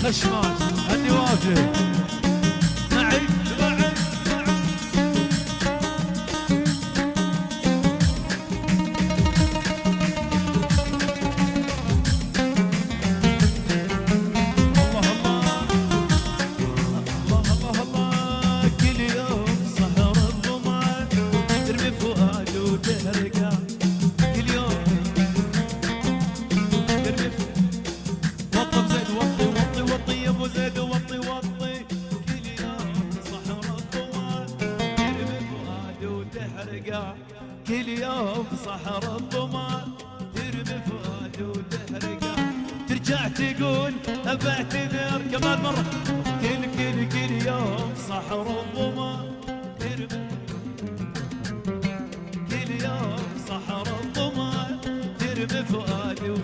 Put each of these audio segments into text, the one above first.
خشماش هدي وافي معي معي كل يوم صحر الظما ترمي فؤاد وتحرقه ترجع تقول أبعتذر كمان مرة كل يوم صحر الظما ترمي كل يوم صحر الظما ترمي فؤاد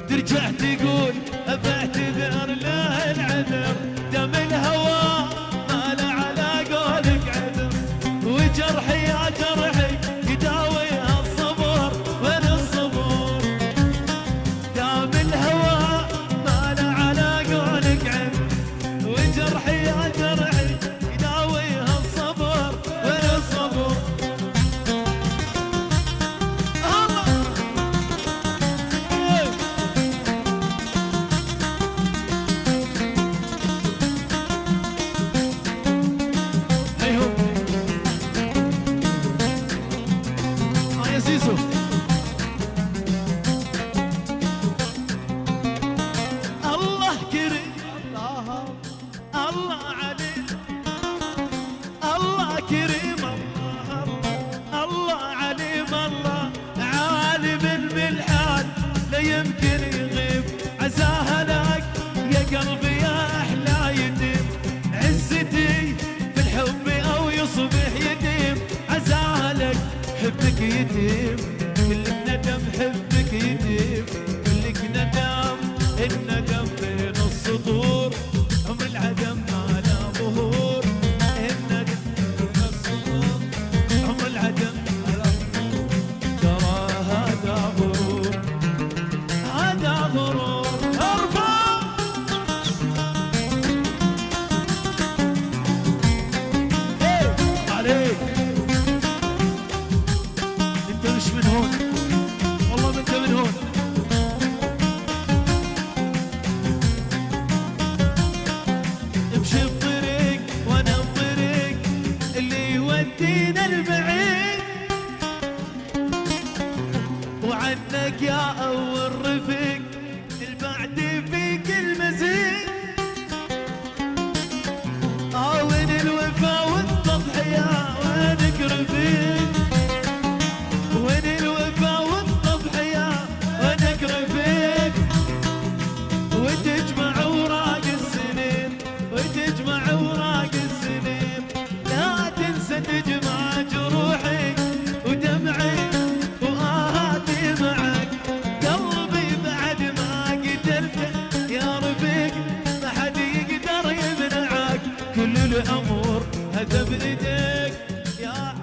ترجع تقول أبعتذر له العذر دم الهوى ما له على قولك عذر وجرحي يا جرحي يداويها الصبر وين الصبر دام الهوى ما له على قولك عذر وجرحي يا جرحي يداويها الصبر وين الصبر زيزو الله كريم الله عليم الله كريم الله عليم الله عالم بالحال لا يمكن يغيب عزاها لك يا قلبي يا احلى يتيم عزتي في الحب او يصبح يتيم عزاها لك حبك يتيم كلك ندم حبك يتيم كلك ندم الندم بين السطور عمر العدم ما له ظهور الندم بين السطور عمر العدم ما له ظهور ترى هذا غرور هذا غرور ارفع عليك مش من هون والله ما انت من هون امشي بطريق وانا بطريق اللي يودينا البعيد وعنك يا اول رفيق البعد فيك المزيد وين الوفا والتضحية وينك رفيق وين الوفا والتضحية وينك رفيق وتجمع اوراق السنين وتجمع اوراق السنين لا تنسى تجمع جروحي ودمعي وآهاتي معك قلبي بعد ما قتلته يا رفيق ما حد يقدر يمنعك كل الامور هذا بايديك يا